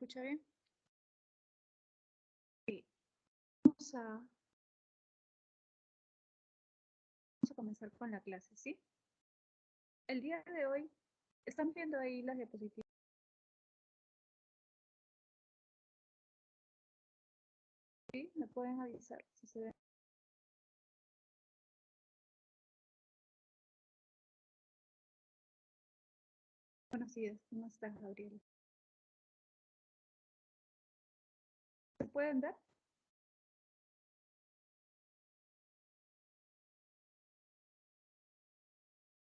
escucha bien? Sí. Vamos a comenzar con la clase, ¿sí? El día de hoy, ¿están viendo ahí las diapositivas? ¿Sí? ¿Me pueden avisar si se ven? Buenos días, ¿cómo estás, Gabriela? ¿Se pueden ver?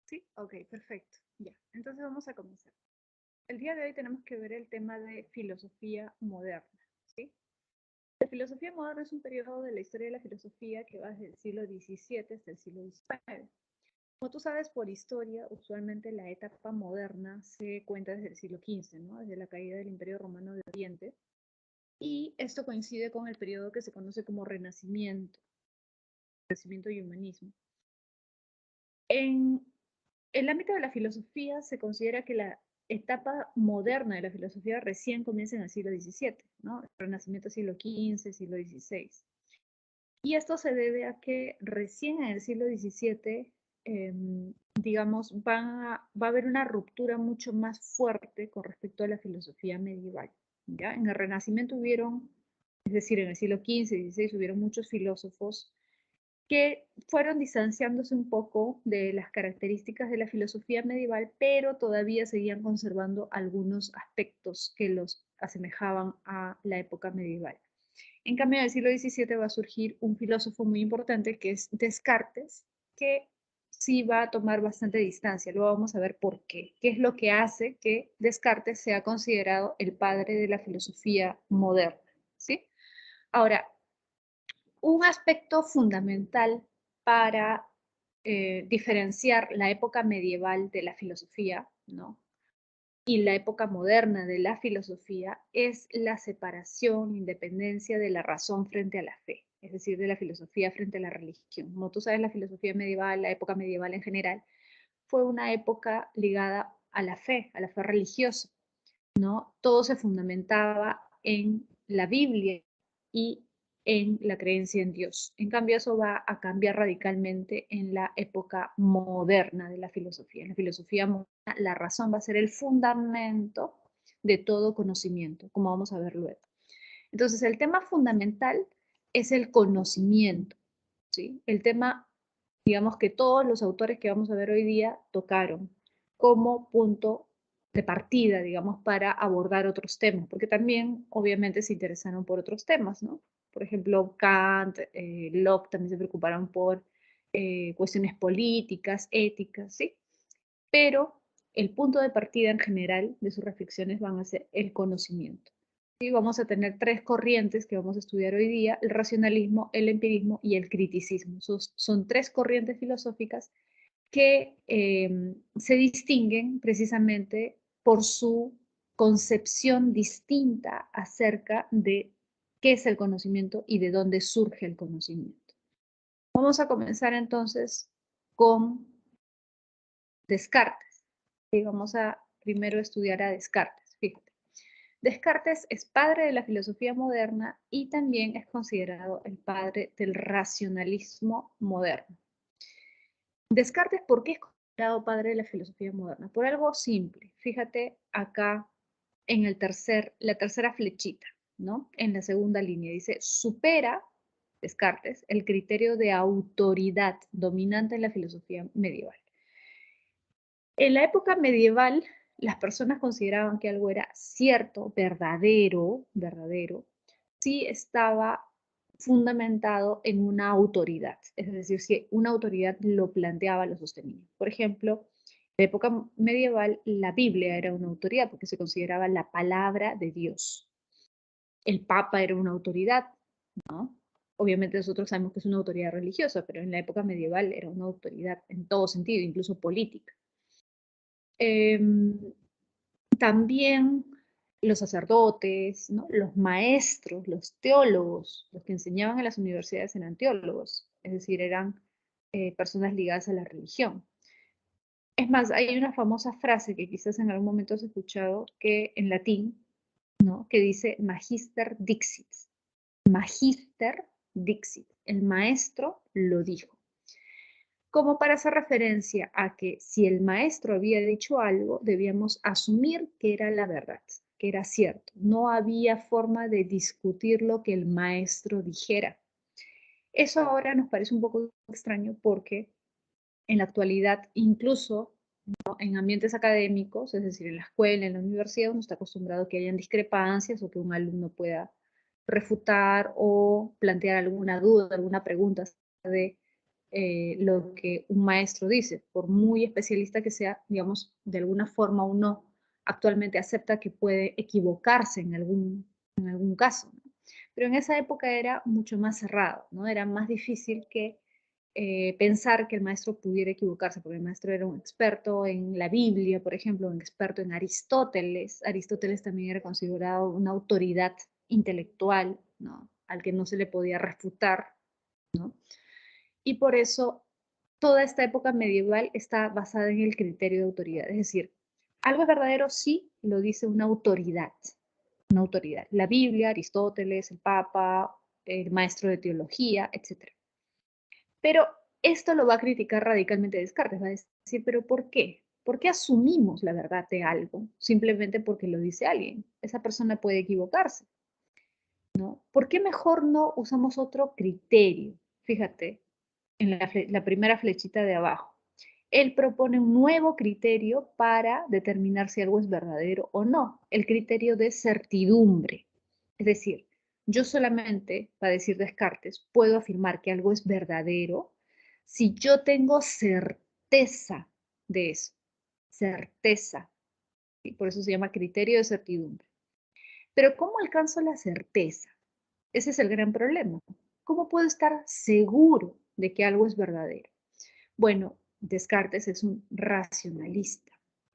Sí, ok, perfecto. Ya, entonces vamos a comenzar. El día de hoy tenemos que ver el tema de filosofía moderna, ¿sí? La filosofía moderna es un periodo de la historia de la filosofía que va desde el siglo XVII hasta el siglo XIX. Como tú sabes, por historia, usualmente la etapa moderna se cuenta desde el siglo XV, ¿no? Desde la caída del Imperio Romano de Oriente. Y esto coincide con el periodo que se conoce como Renacimiento y Humanismo. En el ámbito de la filosofía se considera que la etapa moderna de la filosofía recién comienza en el siglo XVII, ¿no? El Renacimiento siglo XV, siglo XVI. Y esto se debe a que recién en el siglo XVII, digamos, va a haber una ruptura mucho más fuerte con respecto a la filosofía medieval. ¿Ya? En el Renacimiento hubieron, es decir, en el siglo XV y XVI hubieron muchos filósofos que fueron distanciándose un poco de las características de la filosofía medieval, pero todavía seguían conservando algunos aspectos que los asemejaban a la época medieval. En cambio, en el siglo XVII va a surgir un filósofo muy importante que es Descartes, que sí va a tomar bastante distancia. Luego vamos a ver por qué. ¿Qué es lo que hace que Descartes sea considerado el padre de la filosofía moderna? ¿Sí? Ahora, un aspecto fundamental para diferenciar la época medieval de la filosofía, ¿no? Y la época moderna de la filosofía es la separación, independencia de la razón frente a la fe, es decir, de la filosofía frente a la religión. Como tú sabes, la filosofía medieval, la época medieval en general, fue una época ligada a la fe religiosa, ¿no? Todo se fundamentaba en la Biblia y en la creencia en Dios. En cambio, eso va a cambiar radicalmente en la época moderna de la filosofía. En la filosofía moderna, la razón va a ser el fundamento de todo conocimiento, como vamos a ver luego. Entonces, el tema fundamental es el conocimiento, ¿sí? El tema, digamos, que todos los autores que vamos a ver hoy día tocaron como punto de partida, digamos, para abordar otros temas, porque también, obviamente, se interesaron por otros temas, ¿no? Por ejemplo, Kant, Locke también se preocuparon por cuestiones políticas, éticas, ¿sí? Pero el punto de partida en general de sus reflexiones van a ser el conocimiento. Y vamos a tener tres corrientes que vamos a estudiar hoy día: el racionalismo, el empirismo y el criticismo. Son tres corrientes filosóficas que se distinguen precisamente por su concepción distinta acerca de qué es el conocimiento y de dónde surge el conocimiento. Vamos a comenzar entonces con Descartes. Y vamos a primero estudiar a Descartes. Fíjate. Descartes es padre de la filosofía moderna y también es considerado el padre del racionalismo moderno. Descartes, ¿por qué es considerado padre de la filosofía moderna? Por algo simple. Fíjate acá en la tercera flechita, ¿no? En la segunda línea dice: supera Descartes el criterio de autoridad dominante en la filosofía medieval. En la época medieval, las personas consideraban que algo era cierto, verdadero, si estaba fundamentado en una autoridad, es decir, si una autoridad lo planteaba, lo sostenía. Por ejemplo, en la época medieval, la Biblia era una autoridad porque se consideraba la palabra de Dios. El Papa era una autoridad, ¿no? Obviamente nosotros sabemos que es una autoridad religiosa, pero en la época medieval era una autoridad en todo sentido, incluso política. También los sacerdotes, ¿no? Los maestros, los teólogos, los que enseñaban en las universidades eran teólogos, es decir, eran personas ligadas a la religión. Es más, hay una famosa frase que quizás en algún momento has escuchado, que en latín ¿no? Que dice Magister Dixit. Magister Dixit. El maestro lo dijo. Como para hacer referencia a que si el maestro había dicho algo, debíamos asumir que era la verdad, que era cierto. No había forma de discutir lo que el maestro dijera. Eso ahora nos parece un poco extraño porque en la actualidad, incluso, ¿no?, en ambientes académicos, es decir, en la escuela, en la universidad, uno está acostumbrado a que hayan discrepancias o que un alumno pueda refutar o plantear alguna duda, alguna pregunta de lo que un maestro dice. Por muy especialista que sea, digamos, de alguna forma uno actualmente acepta que puede equivocarse en algún caso, ¿no? Pero en esa época era mucho más cerrado, ¿no? Era más difícil que pensar que el maestro pudiera equivocarse, porque el maestro era un experto en la Biblia, por ejemplo, un experto en Aristóteles. Aristóteles también era considerado una autoridad intelectual, ¿no?, al que no se le podía refutar, ¿no? Y por eso toda esta época medieval está basada en el criterio de autoridad. Es decir, algo es verdadero si lo dice una autoridad, una autoridad. La Biblia, Aristóteles, el Papa, el maestro de teología, etc. Pero esto lo va a criticar radicalmente Descartes. Va a decir, ¿pero por qué? ¿Por qué asumimos la verdad de algo simplemente porque lo dice alguien? Esa persona puede equivocarse, ¿no? ¿Por qué mejor no usamos otro criterio? Fíjate, en la primera flechita de abajo. Él propone un nuevo criterio para determinar si algo es verdadero o no, el criterio de certidumbre. Es decir, yo solamente, va a decir Descartes, puedo afirmar que algo es verdadero si yo tengo certeza de eso. Certeza. Y por eso se llama criterio de certidumbre. Pero ¿cómo alcanzo la certeza? Ese es el gran problema. ¿Cómo puedo estar seguro de que algo es verdadero? Bueno, Descartes es un racionalista.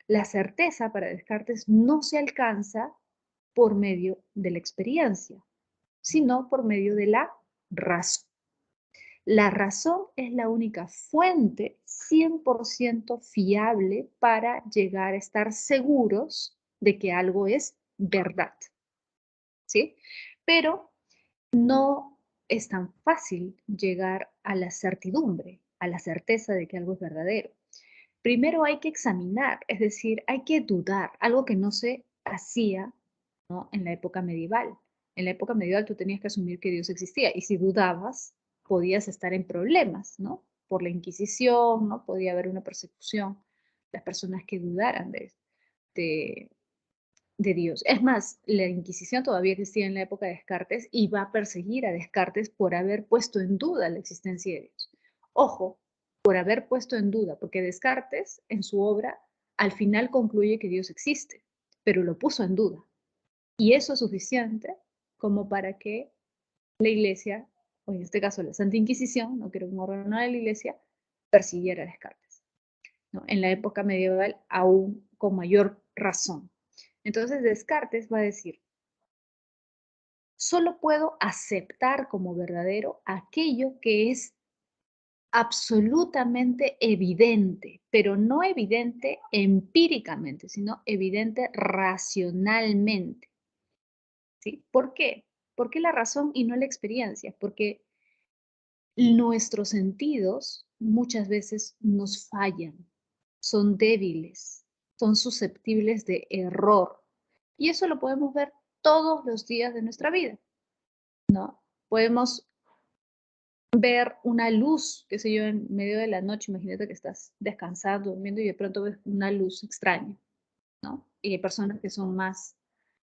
La certeza para Descartes no se alcanza por medio de la experiencia, sino por medio de la razón. La razón es la única fuente 100% fiable para llegar a estar seguros de que algo es verdad, ¿sí? Pero no es tan fácil llegar a la certidumbre, a la certeza de que algo es verdadero. Primero hay que examinar, es decir, hay que dudar, algo que no se hacía, ¿no?, en la época medieval. En la época medieval tú tenías que asumir que Dios existía y si dudabas podías estar en problemas, ¿no? Por la Inquisición, ¿no? Podía haber una persecución. Las personas que dudaran de, de Dios. Es más, la Inquisición todavía existía en la época de Descartes y va a perseguir a Descartes por haber puesto en duda la existencia de Dios. Ojo, por haber puesto en duda, porque Descartes en su obra al final concluye que Dios existe, pero lo puso en duda. Y eso es suficiente como para que la Iglesia, o en este caso la Santa Inquisición, no quiero un órgano de la Iglesia, persiguiera a Descartes, ¿no? En la época medieval aún con mayor razón. Entonces Descartes va a decir, solo puedo aceptar como verdadero aquello que es absolutamente evidente, pero no evidente empíricamente, sino evidente racionalmente, ¿sí? ¿Por qué? ¿Por qué la razón y no la experiencia? Porque nuestros sentidos muchas veces nos fallan, son débiles, son susceptibles de error. Y eso lo podemos ver todos los días de nuestra vida, ¿no? Podemos ver una luz, qué sé yo, en medio de la noche. Imagínate que estás descansando, durmiendo y de pronto ves una luz extraña, ¿no? Y hay personas que son más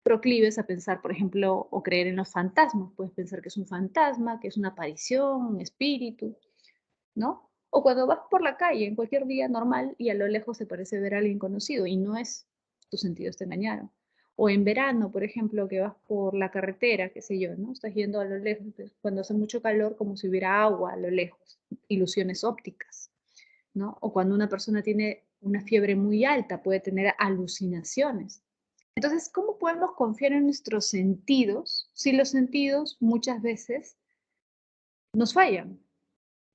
proclives a pensar, por ejemplo, o creer en los fantasmas. Puedes pensar que es un fantasma, que es una aparición, un espíritu, ¿no? O cuando vas por la calle en cualquier día normal y a lo lejos te parece ver a alguien conocido y no es, tus sentidos te engañaron. O en verano, por ejemplo, que vas por la carretera, qué sé yo, ¿no? Estás yendo a lo lejos, pues, cuando hace mucho calor, como si hubiera agua a lo lejos, ilusiones ópticas, ¿no? O cuando una persona tiene una fiebre muy alta, puede tener alucinaciones. Entonces, ¿cómo podemos confiar en nuestros sentidos si los sentidos muchas veces nos fallan,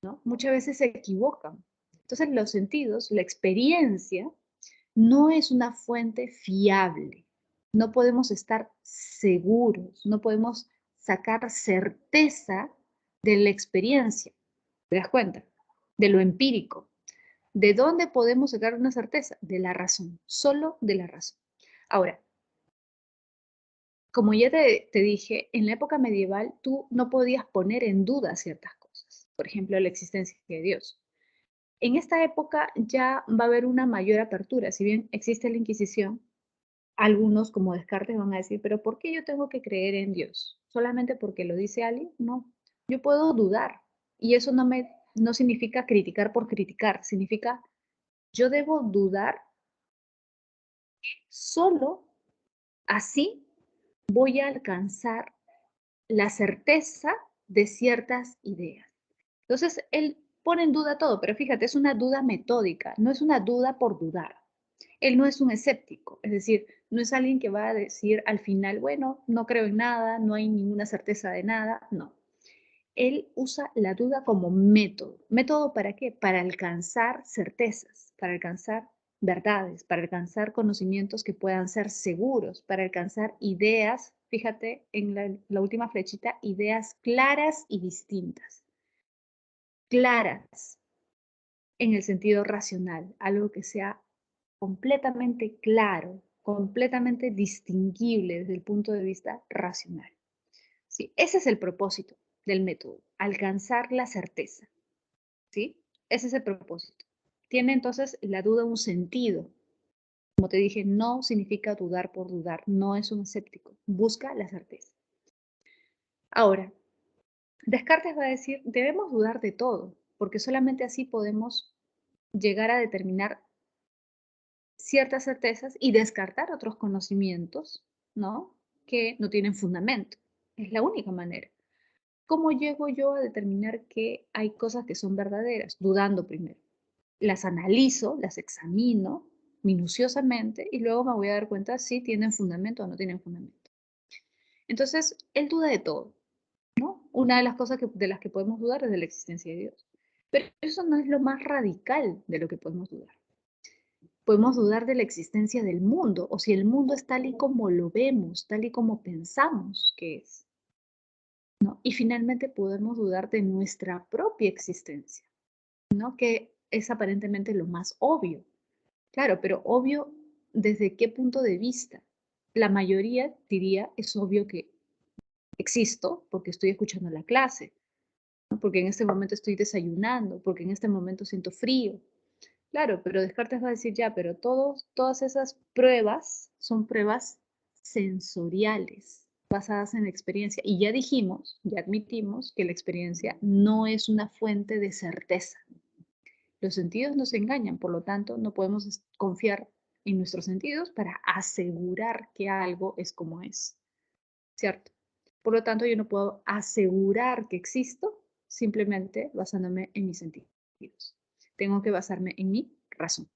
¿no? Muchas veces se equivocan. Entonces, los sentidos, la experiencia, no es una fuente fiable. No podemos estar seguros, no podemos sacar certeza de la experiencia. ¿Te das cuenta? De lo empírico. ¿De dónde podemos sacar una certeza? De la razón, solo de la razón. Ahora, como ya te dije, en la época medieval tú no podías poner en duda ciertas cosas, por ejemplo, la existencia de Dios. En esta época ya va a haber una mayor apertura, si bien existe la Inquisición, algunos como Descartes van a decir, pero ¿por qué yo tengo que creer en Dios? ¿Solamente porque lo dice alguien? No, yo puedo dudar y eso no significa criticar por criticar, significa yo debo dudar solo así voy a alcanzar la certeza de ciertas ideas. Entonces, él pone en duda todo, pero fíjate, es una duda metódica, no es una duda por dudar. Él no es un escéptico, es decir, no es alguien que va a decir al final, bueno, no creo en nada, no hay ninguna certeza de nada, no. Él usa la duda como método. ¿Método para qué? Para alcanzar certezas, para alcanzar verdades, para alcanzar conocimientos que puedan ser seguros, para alcanzar ideas, fíjate en la última flechita, ideas claras y distintas. Claras en el sentido racional, algo que sea completamente claro, completamente distinguible desde el punto de vista racional. ¿Sí? Ese es el propósito del método, alcanzar la certeza. ¿Sí? Ese es el propósito. Tiene entonces la duda un sentido. Como te dije, no significa dudar por dudar, no es un escéptico, busca la certeza. Ahora, Descartes va a decir, debemos dudar de todo, porque solamente así podemos llegar a determinar ciertas certezas y descartar otros conocimientos, ¿no? Que no tienen fundamento. Es la única manera. ¿Cómo llego yo a determinar que hay cosas que son verdaderas? Dudando primero. Las analizo, las examino minuciosamente y luego me voy a dar cuenta si tienen fundamento o no tienen fundamento. Entonces, él duda de todo, ¿no? Una de las cosas de las que podemos dudar es de la existencia de Dios. Pero eso no es lo más radical de lo que podemos dudar. Podemos dudar de la existencia del mundo o si el mundo es tal y como lo vemos, tal y como pensamos que es, ¿no? Y finalmente podemos dudar de nuestra propia existencia, ¿no? Que es aparentemente lo más obvio. Claro, pero obvio, ¿desde qué punto de vista? La mayoría diría, es obvio que existo porque estoy escuchando la clase, ¿no? Porque en este momento estoy desayunando, porque en este momento siento frío. Claro, pero Descartes va a decir ya, pero todas esas pruebas son pruebas sensoriales, basadas en la experiencia. Y ya dijimos, ya admitimos que la experiencia no es una fuente de certeza. Los sentidos nos engañan, por lo tanto, no podemos confiar en nuestros sentidos para asegurar que algo es como es, ¿cierto? Por lo tanto, yo no puedo asegurar que existo simplemente basándome en mis sentidos. Tengo que basarme en mi razón.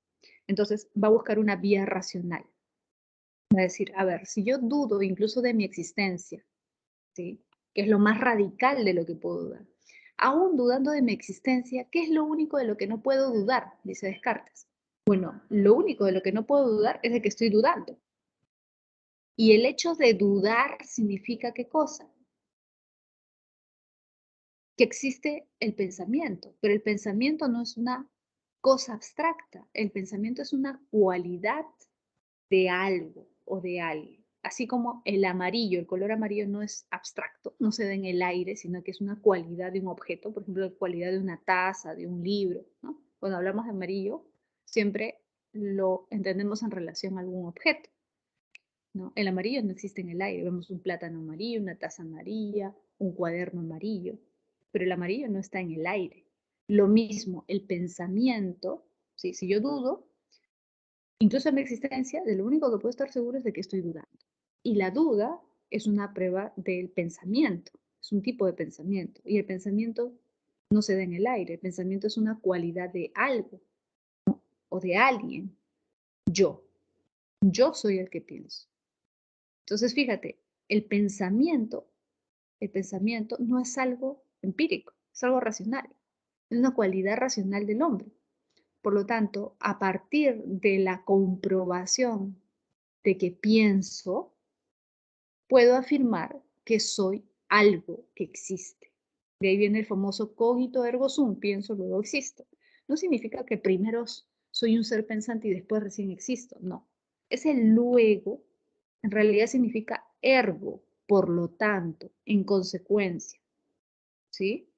Entonces, va a buscar una vía racional. Va a decir, a ver, si yo dudo incluso de mi existencia, ¿sí? Que es lo más radical de lo que puedo dudar. Aún dudando de mi existencia, ¿qué es lo único de lo que no puedo dudar? Dice Descartes. Bueno, lo único de lo que no puedo dudar es de que estoy dudando. Y el hecho de dudar significa ¿qué cosa? Que existe el pensamiento, pero el pensamiento no es una cosa abstracta, el pensamiento es una cualidad de algo o de alguien. Así como el amarillo, el color amarillo no es abstracto, no se da en el aire, sino que es una cualidad de un objeto, por ejemplo, la cualidad de una taza, de un libro, ¿no? Cuando hablamos de amarillo, siempre lo entendemos en relación a algún objeto, ¿no? El amarillo no existe en el aire, vemos un plátano amarillo, una taza amarilla, un cuaderno amarillo, pero el amarillo no está en el aire. Lo mismo, el pensamiento, ¿sí? Si yo dudo, incluso en mi existencia, de lo único que puedo estar seguro es de que estoy dudando. Y la duda es una prueba del pensamiento, es un tipo de pensamiento. Y el pensamiento no se da en el aire, el pensamiento es una cualidad de algo o de alguien. Yo, yo soy el que pienso. Entonces, fíjate, el pensamiento no es algo empírico, es algo racional, es una cualidad racional del hombre. Por lo tanto, a partir de la comprobación de que pienso, puedo afirmar que soy algo que existe. De ahí viene el famoso cogito ergo sum, pienso, luego existo. No significa que primero soy un ser pensante y después recién existo, no. Ese luego en realidad significa ergo, por lo tanto, en consecuencia, ¿sí?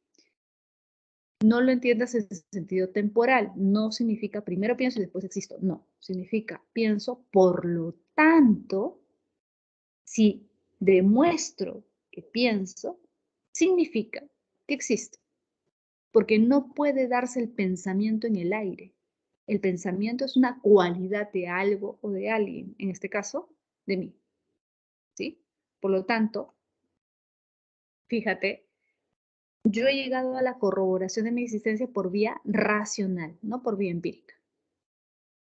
No lo entiendas en sentido temporal, no significa primero pienso y después existo, no, significa pienso, por lo tanto, si demuestro que pienso, significa que existo, porque no puede darse el pensamiento en el aire. El pensamiento es una cualidad de algo o de alguien, en este caso, de mí, ¿sí? Por lo tanto, fíjate, yo he llegado a la corroboración de mi existencia por vía racional, no por vía empírica.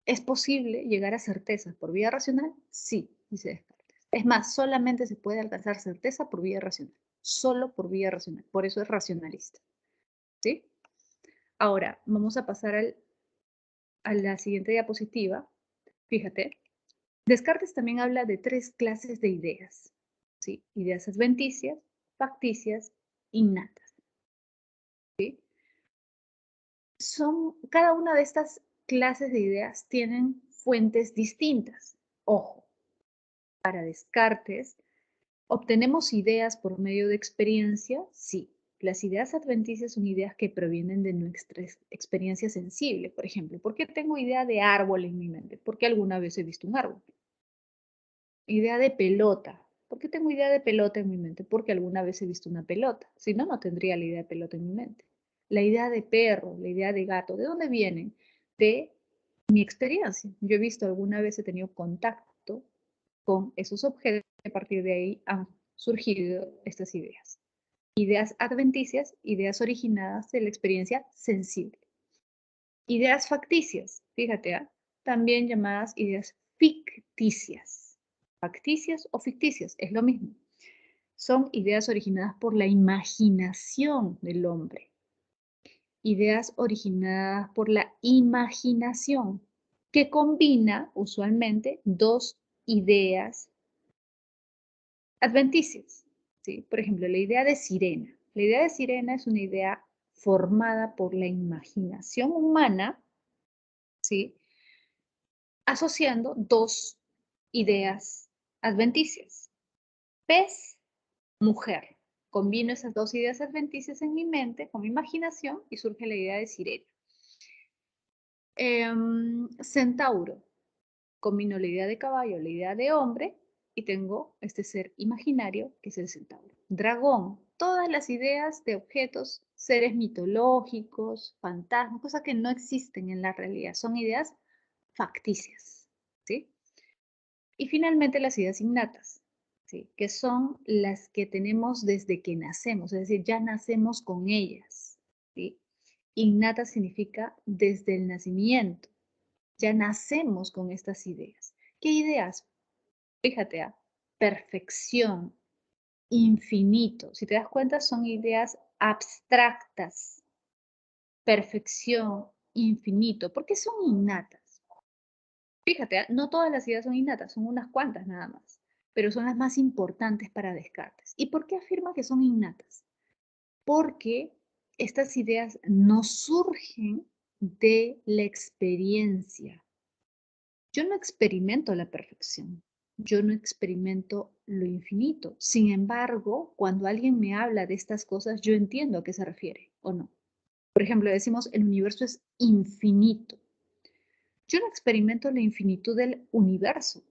¿Es posible llegar a certeza por vía racional? Sí, dice Descartes. Es más, solamente se puede alcanzar certeza por vía racional, solo por vía racional. Por eso es racionalista. ¿Sí? Ahora, vamos a pasar a la siguiente diapositiva. Fíjate, Descartes también habla de 3 clases de ideas. ¿Sí? Ideas adventicias, facticias, innatas. ¿Sí? Cada una de estas clases de ideas tienen fuentes distintas. Ojo, para Descartes, ¿obtenemos ideas por medio de experiencia? Sí. Las ideas adventicias son ideas que provienen de nuestra experiencia sensible. Por ejemplo, ¿por qué tengo idea de árbol en mi mente? Porque alguna vez he visto un árbol. Idea de pelota. ¿Por qué tengo idea de pelota en mi mente? Porque alguna vez he visto una pelota. Si no, no tendría la idea de pelota en mi mente. La idea de perro, la idea de gato, ¿de dónde vienen? De mi experiencia. Yo he visto alguna vez, he tenido contacto con esos objetos y a partir de ahí han surgido estas ideas. Ideas adventicias, ideas originadas de la experiencia sensible. Ideas facticias, fíjate, también llamadas ideas ficticias. Facticias o ficticias, es lo mismo. Son ideas originadas por la imaginación del hombre. Ideas originadas por la imaginación, que combina usualmente 2 ideas adventicias. ¿Sí? Por ejemplo, la idea de sirena. La idea de sirena es una idea formada por la imaginación humana, ¿sí? Asociando 2 ideas adventicias. Pez, mujer. Combino esas 2 ideas adventicias en mi mente, con mi imaginación, y surge la idea de sirena. Centauro. Combino la idea de caballo, la idea de hombre, y tengo este ser imaginario que es el centauro. Dragón. Todas las ideas de objetos, seres mitológicos, fantasmas, cosas que no existen en la realidad. Son ideas facticias. ¿Sí? Y finalmente las ideas innatas, ¿sí? Que son las que tenemos desde que nacemos, es decir, ya nacemos con ellas. ¿Sí? Innata significa desde el nacimiento, ya nacemos con estas ideas. ¿Qué ideas? Fíjate, perfección, infinito. Si te das cuenta, son ideas abstractas. Perfección, infinito. ¿Por qué son innatas? Fíjate, no todas las ideas son innatas, son unas cuantas nada más, pero son las más importantes para Descartes. ¿Y por qué afirma que son innatas? Porque estas ideas no surgen de la experiencia. Yo no experimento la perfección, yo no experimento lo infinito. Sin embargo, cuando alguien me habla de estas cosas, yo entiendo a qué se refiere o no. Por ejemplo, decimos el universo es infinito. Yo no experimento la infinitud del universo.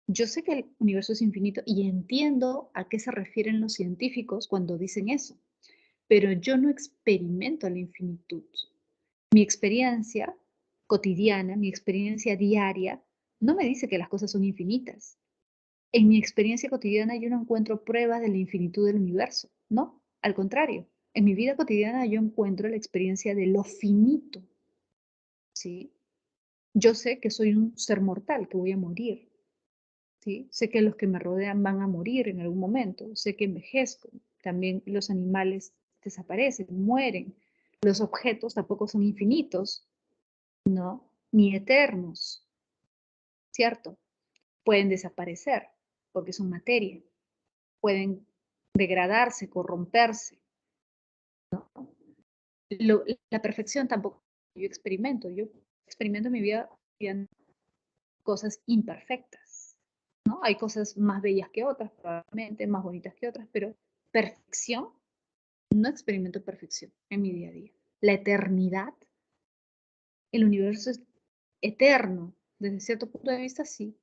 Yo sé que el universo es infinito y entiendo a qué se refieren los científicos cuando dicen eso, pero yo no experimento la infinitud. Mi experiencia cotidiana, mi experiencia diaria, no me dice que las cosas son infinitas. En mi experiencia cotidiana yo no encuentro pruebas de la infinitud del universo, no, al contrario, en mi vida cotidiana yo encuentro la experiencia de lo finito, ¿sí? Yo sé que soy un ser mortal, que voy a morir, ¿sí? Sé que los que me rodean van a morir en algún momento, sé que envejezco, también los animales desaparecen, mueren, los objetos tampoco son infinitos, ¿no? Ni eternos, ¿cierto? pueden desaparecer porque son materia, pueden degradarse, corromperse. La perfección tampoco yo experimento en mi vida cosas imperfectas, ¿no? Hay cosas más bellas que otras, probablemente más bonitas que otras, pero perfección, no experimento perfección en mi día a día. La eternidad, el universo es eterno, desde cierto punto de vista sí,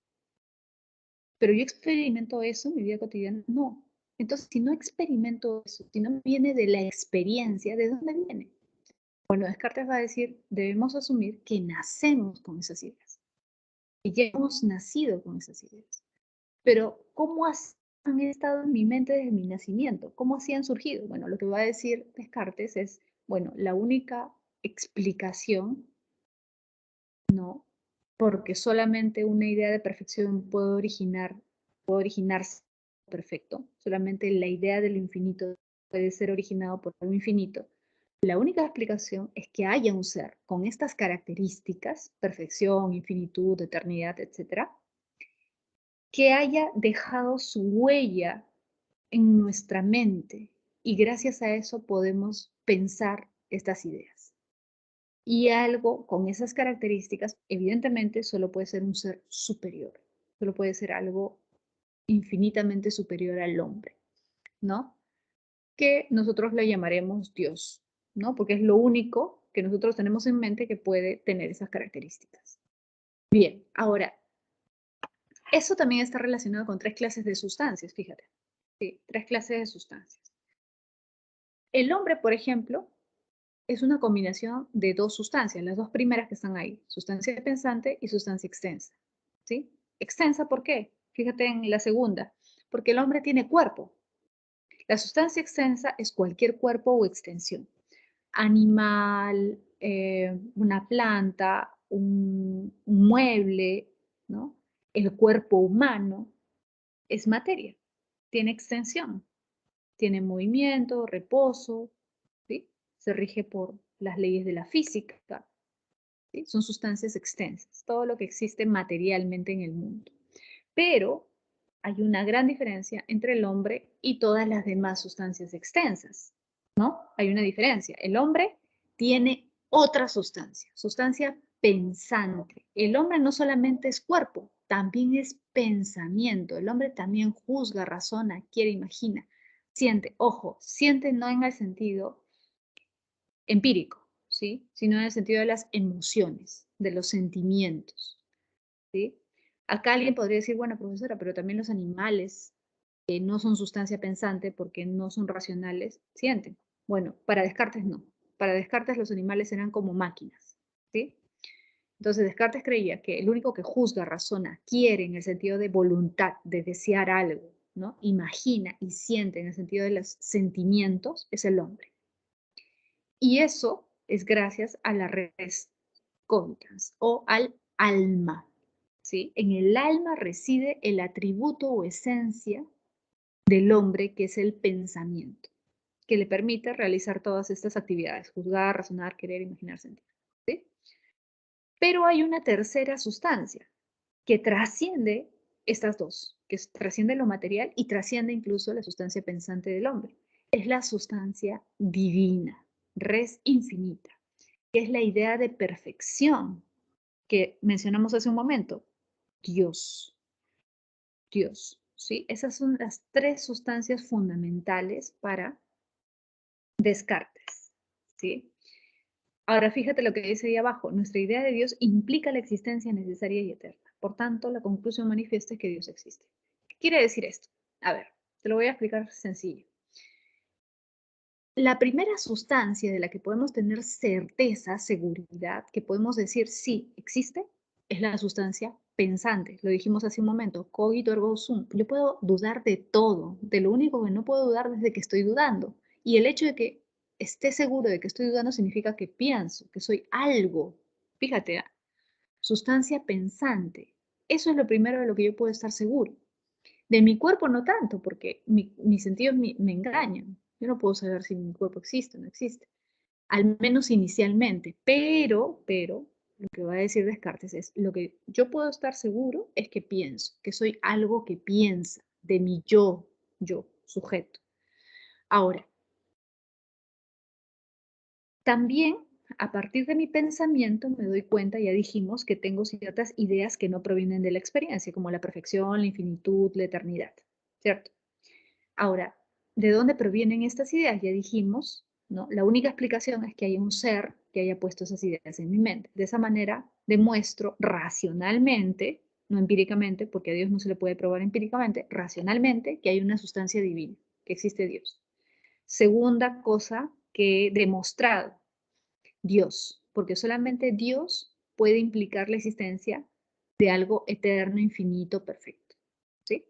pero yo experimento eso en mi vida cotidiana, no. Entonces, si no experimento eso, si no viene de la experiencia, ¿de dónde viene? Bueno, Descartes va a decir, debemos asumir que nacemos con esas ideas, que ya hemos nacido con esas ideas. Pero, ¿cómo han estado en mi mente desde mi nacimiento? ¿Cómo así han surgido? Bueno, lo que va a decir Descartes es, bueno, la única explicación, ¿no? Porque solamente una idea de perfección puede originarse perfecto. Solamente la idea de lo infinito puede ser originado por algo infinito. La única explicación es que haya un ser con estas características, perfección, infinitud, eternidad, etcétera, que haya dejado su huella en nuestra mente y gracias a eso podemos pensar estas ideas. Y algo con esas características, evidentemente, solo puede ser un ser superior, solo puede ser algo infinitamente superior al hombre, ¿no? Que nosotros le llamaremos Dios, ¿no? Porque es lo único que nosotros tenemos en mente que puede tener esas características. Bien, ahora, eso también está relacionado con 3 clases de sustancias, fíjate. Sí, 3 clases de sustancias. El hombre, por ejemplo, es una combinación de 2 sustancias, las 2 primeras que están ahí, sustancia pensante y sustancia extensa. ¿Sí? Extensa, ¿por qué? Fíjate en la segunda, porque el hombre tiene cuerpo. La sustancia extensa es cualquier cuerpo o extensión. Animal, una planta, un mueble, ¿no? El cuerpo humano es materia, tiene extensión, tiene movimiento, reposo, ¿sí? Se rige por las leyes de la física, ¿sí? Son sustancias extensas, todo lo que existe materialmente en el mundo. Pero hay una gran diferencia entre el hombre y todas las demás sustancias extensas, ¿no? Hay una diferencia. El hombre tiene otra sustancia, sustancia pensante. El hombre no solamente es cuerpo, también es pensamiento. El hombre también juzga, razona, quiere, imagina, siente. Ojo, siente no en el sentido empírico, ¿sí? Sino en el sentido de las emociones, de los sentimientos, ¿sí? Acá alguien podría decir, bueno, profesora, pero también los animales que no son sustancia pensante porque no son racionales, sienten. Bueno, para Descartes no. Para Descartes los animales eran como máquinas, ¿sí? Entonces Descartes creía que el único que juzga, razona, quiere en el sentido de voluntad, de desear algo, ¿no? Imagina y siente en el sentido de los sentimientos, es el hombre. Y eso es gracias a la res cogitans o al alma, ¿sí? En el alma reside el atributo o esencia del hombre, que es el pensamiento, que le permite realizar todas estas actividades, juzgar, razonar, querer, imaginar, sentir, ¿sí? Pero hay una tercera sustancia que trasciende estas dos, que trasciende lo material y trasciende incluso la sustancia pensante del hombre. Es la sustancia divina, res infinita, que es la idea de perfección que mencionamos hace un momento. Dios. Dios, ¿sí? Esas son las 3 sustancias fundamentales para Descartes, ¿sí? Ahora, fíjate lo que dice ahí abajo. Nuestra idea de Dios implica la existencia necesaria y eterna. Por tanto, la conclusión manifiesta es que Dios existe. ¿Qué quiere decir esto? A ver, te lo voy a explicar sencillo. La primera sustancia de la que podemos tener certeza, seguridad, que podemos decir sí, existe, es la sustancia pensante. Lo dijimos hace un momento, cogito ergo sum. Yo puedo dudar de todo, de lo único que no puedo dudar desde que estoy dudando. Y el hecho de que esté seguro de que estoy dudando significa que pienso, que soy algo. Fíjate, sustancia pensante. Eso es lo primero de lo que yo puedo estar seguro. De mi cuerpo no tanto, porque mis sentidos me engañan. Yo no puedo saber si mi cuerpo existe o no existe, al menos inicialmente, pero lo que va a decir Descartes es, lo que yo puedo estar seguro es que pienso, que soy algo que piensa, de mi yo, sujeto. Ahora, también a partir de mi pensamiento me doy cuenta, ya dijimos, que tengo ciertas ideas que no provienen de la experiencia, como la perfección, la infinitud, la eternidad, ¿cierto? Ahora, ¿de dónde provienen estas ideas? Ya dijimos, ¿no? La única explicación es que hay un ser que haya puesto esas ideas en mi mente. De esa manera demuestro racionalmente, no empíricamente, porque a Dios no se le puede probar empíricamente, racionalmente que hay una sustancia divina, que existe Dios. Segunda cosa que he demostrado, Dios, porque solamente Dios puede implicar la existencia de algo eterno, infinito, perfecto. ¿Sí?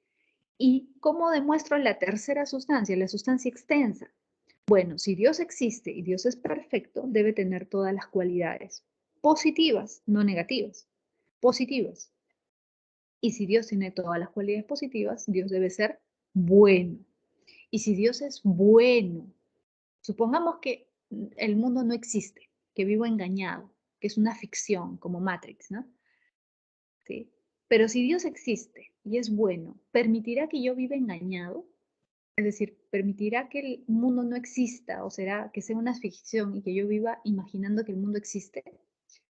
¿Y cómo demuestro la tercera sustancia, la sustancia extensa? Bueno, si Dios existe y Dios es perfecto, debe tener todas las cualidades positivas, no negativas, positivas. Y si Dios tiene todas las cualidades positivas, Dios debe ser bueno. Y si Dios es bueno, supongamos que el mundo no existe, que vivo engañado, que es una ficción como Matrix, ¿no? ¿Sí? Pero si Dios existe y es bueno, ¿permitirá que yo viva engañado? Es decir, ¿permitirá que el mundo no exista o será que sea una ficción y que yo viva imaginando que el mundo existe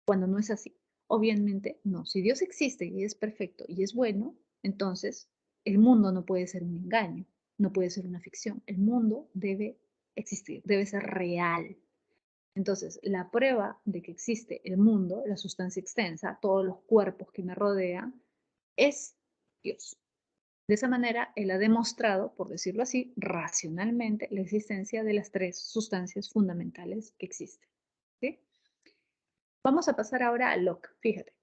cuando no es así? Obviamente no. Si Dios existe y es perfecto y es bueno, entonces el mundo no puede ser un engaño, no puede ser una ficción. El mundo debe existir, debe ser real. Entonces, la prueba de que existe el mundo, la sustancia extensa, todos los cuerpos que me rodean, es Dios. De esa manera, él ha demostrado, por decirlo así, racionalmente la existencia de las tres sustancias fundamentales que existen. ¿Sí? Vamos a pasar ahora a Locke. Fíjate,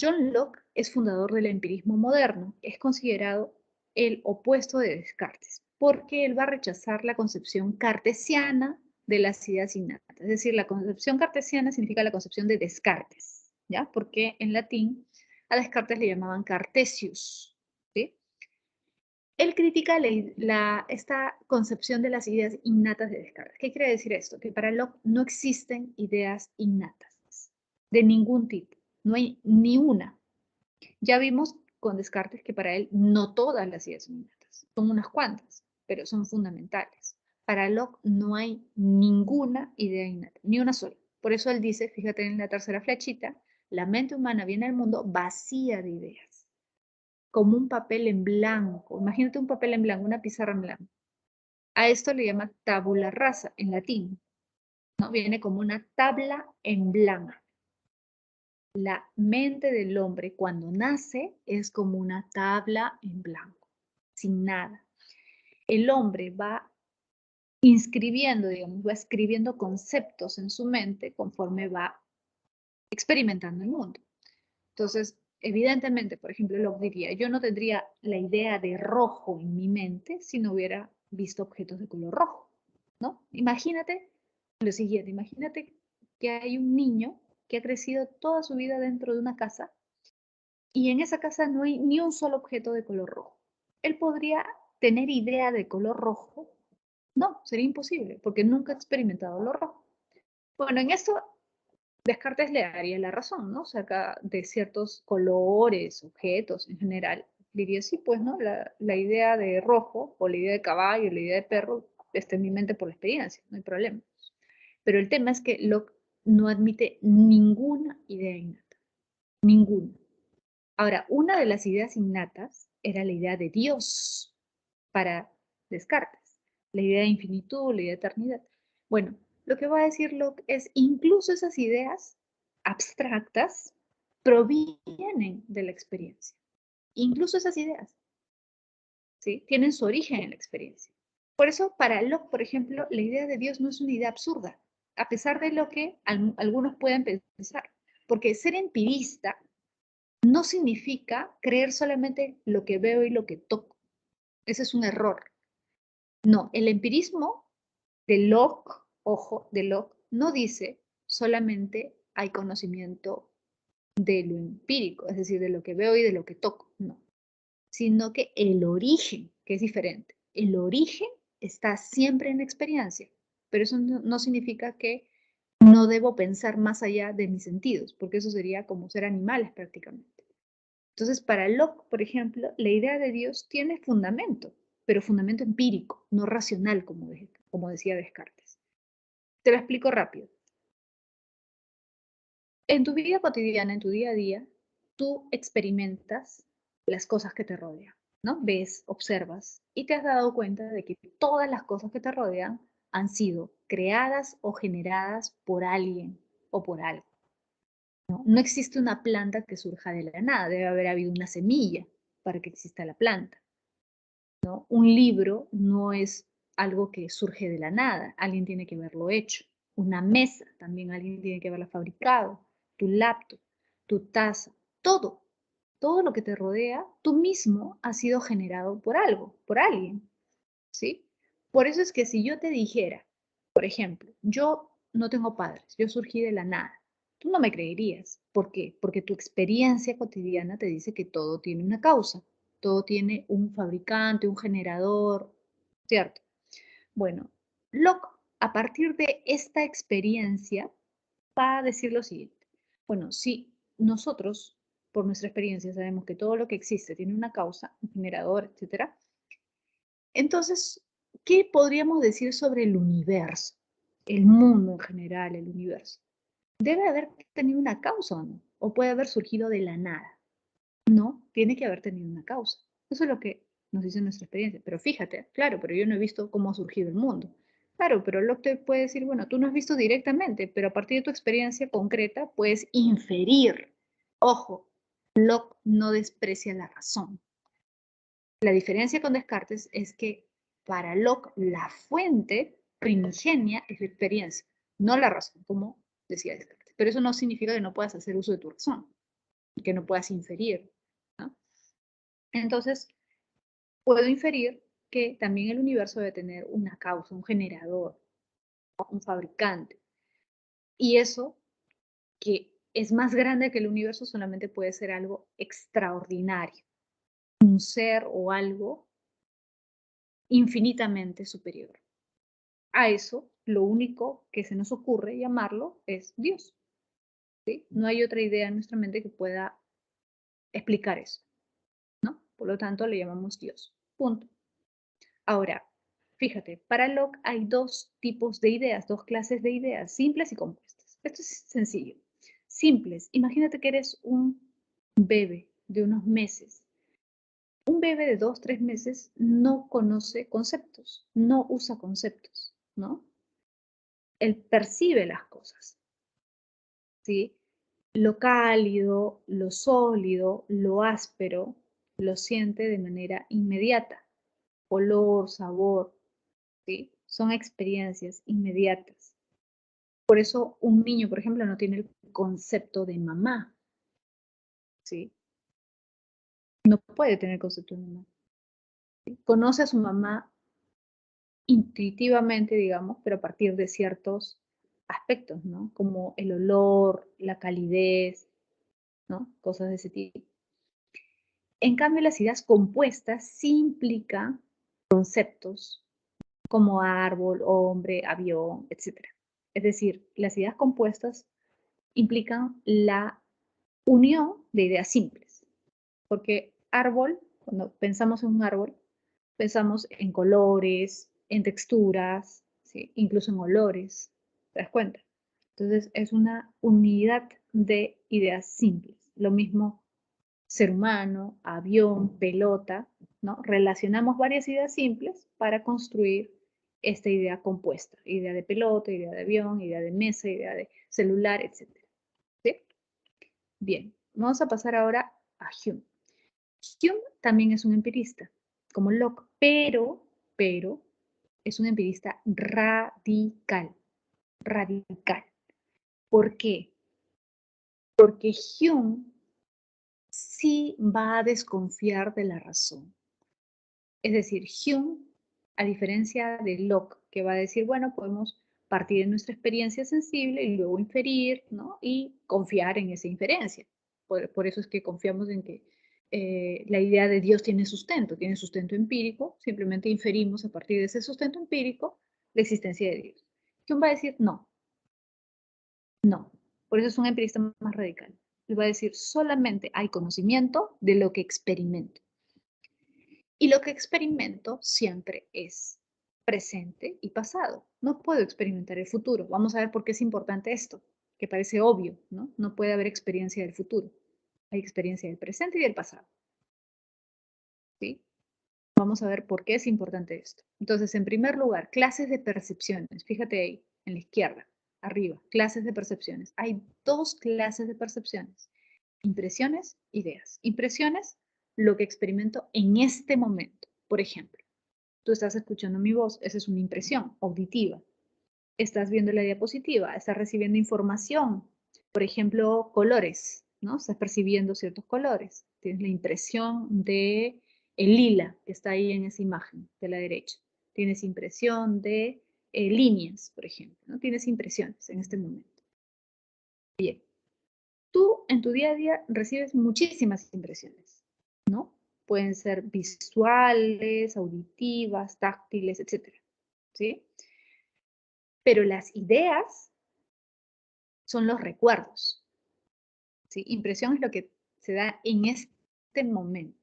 John Locke es fundador del empirismo moderno. Es considerado el opuesto de Descartes, porque él va a rechazar la concepción cartesiana de las ideas innatas. Es decir, la concepción cartesiana significa la concepción de Descartes, ¿ya? Porque en latín a Descartes le llamaban Cartesius, ¿sí? Él critica esta concepción de las ideas innatas de Descartes. ¿Qué quiere decir esto? Que para Locke no existen ideas innatas de ningún tipo. No hay ni una. Ya vimos con Descartes que para él no todas las ideas son innatas. Son unas cuantas, pero son fundamentales. Para Locke no hay ninguna idea innata, ni una sola. Por eso él dice, fíjate en la tercera flechita, la mente humana viene al mundo vacía de ideas, como un papel en blanco. Imagínate un papel en blanco, una pizarra en blanco. A esto le llama tabula rasa en latín, ¿no? Viene como una tabla en blanco. La mente del hombre cuando nace es como una tabla en blanco, sin nada. El hombre va inscribiendo, digamos, va escribiendo conceptos en su mente conforme va experimentando el mundo. Entonces, evidentemente, por ejemplo, Locke diría, yo no tendría la idea de rojo en mi mente si no hubiera visto objetos de color rojo, ¿no? Imagínate lo siguiente, imagínate que hay un niño que ha crecido toda su vida dentro de una casa y en esa casa no hay ni un solo objeto de color rojo. ¿Él podría tener idea de color rojo? No, sería imposible, porque nunca ha experimentado lo rojo. Bueno, en esto Descartes le daría la razón, ¿no? Cerca de ciertos colores, objetos en general. Diría, sí, pues, ¿no? La idea de rojo, o la idea de caballo, la idea de perro, está en mi mente por la experiencia, no hay problema. Pero el tema es que Locke no admite ninguna idea innata, ninguna. Ahora, una de las ideas innatas era la idea de Dios para Descartes, la idea de infinitud, la idea de eternidad. Bueno, lo que va a decir Locke es, incluso esas ideas abstractas provienen de la experiencia. Incluso esas ideas, ¿sí? Tienen su origen en la experiencia. Por eso, para Locke, por ejemplo, la idea de Dios no es una idea absurda, a pesar de lo que algunos pueden pensar. Porque ser empirista no significa creer solamente lo que veo y lo que toco. Ese es un error. No, el empirismo de Locke, ojo, de Locke, no dice solamente hay conocimiento de lo empírico, es decir, de lo que veo y de lo que toco, no, sino que el origen, que es diferente, el origen está siempre en la experiencia, pero eso no significa que No debo pensar más allá de mis sentidos, porque eso sería como ser animales prácticamente. Entonces, para Locke, por ejemplo, la idea de Dios tiene fundamento, pero fundamento empírico, no racional, como decía Descartes. Te lo explico rápido. En tu vida cotidiana, en tu día a día, tú experimentas las cosas que te rodean, ¿no? Ves, observas y te has dado cuenta de que todas las cosas que te rodean han sido creadas o generadas por alguien o por algo, ¿no? No existe una planta que surja de la nada, debe haber habido una semilla para que exista la planta, ¿no? Un libro no es algo que surge de la nada, alguien tiene que haberlo hecho. Una mesa también alguien tiene que haberla fabricado. Tu laptop, tu taza, todo, todo lo que te rodea, tú mismo has sido generado por algo, por alguien, ¿sí? Por eso es que si yo te dijera, por ejemplo, yo no tengo padres, yo surgí de la nada, tú no me creerías. ¿Por qué? Porque tu experiencia cotidiana te dice que todo tiene una causa, todo tiene un fabricante, un generador, ¿cierto? Bueno, Locke, a partir de esta experiencia, va a decir lo siguiente. Bueno, si nosotros, por nuestra experiencia, sabemos que todo lo que existe tiene una causa, un generador, etcétera, entonces, ¿qué podríamos decir sobre el universo? El mundo en general, el universo. ¿Debe haber tenido una causa o no? ¿O puede haber surgido de la nada? No, tiene que haber tenido una causa. Eso es lo que nos dice nuestra experiencia. Pero fíjate, claro, pero yo no he visto cómo ha surgido el mundo. Claro, pero Locke te puede decir, bueno, tú no has visto directamente, pero a partir de tu experiencia concreta puedes inferir. Ojo, Locke no desprecia la razón. La diferencia con Descartes es que para Locke la fuente primigenia es la experiencia, no la razón, como decía Descartes. Pero eso no significa que no puedas hacer uso de tu razón, que no puedas inferir, ¿no? Entonces, puedo inferir que también el universo debe tener una causa, un generador, un fabricante. Y eso, que es más grande que el universo, solamente puede ser algo extraordinario, un ser o algo infinitamente superior. A eso, lo único que se nos ocurre llamarlo es Dios, ¿sí? No hay otra idea en nuestra mente que pueda explicar eso, ¿no? Por lo tanto, le llamamos Dios. Punto. Ahora, fíjate, para Locke hay dos tipos de ideas, dos clases de ideas, simples y compuestas. Esto es sencillo. Simples, imagínate que eres un bebé de unos meses. Un bebé de 2, 3 meses no conoce conceptos, no usa conceptos, ¿no? Él percibe las cosas, ¿sí? Lo cálido, lo sólido, lo áspero, lo siente de manera inmediata. Olor, sabor, ¿sí? Son experiencias inmediatas. Por eso un niño, por ejemplo, no tiene el concepto de mamá, ¿sí? No puede tener el concepto de mamá. ¿Sí? Conoce a su mamá intuitivamente, digamos, pero a partir de ciertos aspectos, ¿no? Como el olor, la calidez, ¿no? Cosas de ese tipo. En cambio, las ideas compuestas sí implican conceptos como árbol, hombre, avión, etc. Es decir, las ideas compuestas implican la unión de ideas simples, porque árbol, cuando pensamos en un árbol, pensamos en colores, en texturas, ¿sí? Incluso en olores, ¿te das cuenta? Entonces es una unidad de ideas simples. Lo mismo ser humano, avión, pelota, ¿no? Relacionamos varias ideas simples para construir esta idea compuesta. Idea de pelota, idea de avión, idea de mesa, idea de celular, etc. ¿Sí? Bien, vamos a pasar ahora a Hume. Hume también es un empirista, como Locke, pero es un empirista radical, radical. ¿Por qué? Porque Hume sí va a desconfiar de la razón. Es decir, Hume, a diferencia de Locke, que va a decir, bueno, podemos partir de nuestra experiencia sensible y luego inferir, ¿no? Y confiar en esa inferencia. Por eso es que confiamos en que la idea de Dios tiene sustento empírico, simplemente inferimos a partir de ese sustento empírico la existencia de Dios. Hume va a decir, no, No, por eso es un empirista más radical. Él va a decir, solamente hay conocimiento de lo que experimento. Y lo que experimento siempre es presente y pasado. No puedo experimentar el futuro. Vamos a ver por qué es importante esto, que parece obvio, ¿no? No puede haber experiencia del futuro. Hay experiencia del presente y del pasado. ¿Sí? Vamos a ver por qué es importante esto. Entonces, en primer lugar, clases de percepciones. Fíjate ahí, en la izquierda, arriba, clases de percepciones. Hay dos clases de percepciones. Impresiones, ideas. Impresiones, lo que experimento en este momento. Por ejemplo, tú estás escuchando mi voz, esa es una impresión auditiva. Estás viendo la diapositiva, estás recibiendo información, por ejemplo, colores, ¿no? Estás percibiendo ciertos colores. Tienes la impresión de el lila que está ahí en esa imagen de la derecha. Tienes impresión de líneas, por ejemplo, ¿no? Tienes impresiones en este momento. Bien, tú en tu día a día recibes muchísimas impresiones, ¿no? Pueden ser visuales, auditivas, táctiles, etcétera, ¿sí? Pero las ideas son los recuerdos, ¿sí? Impresión es lo que se da en este momento.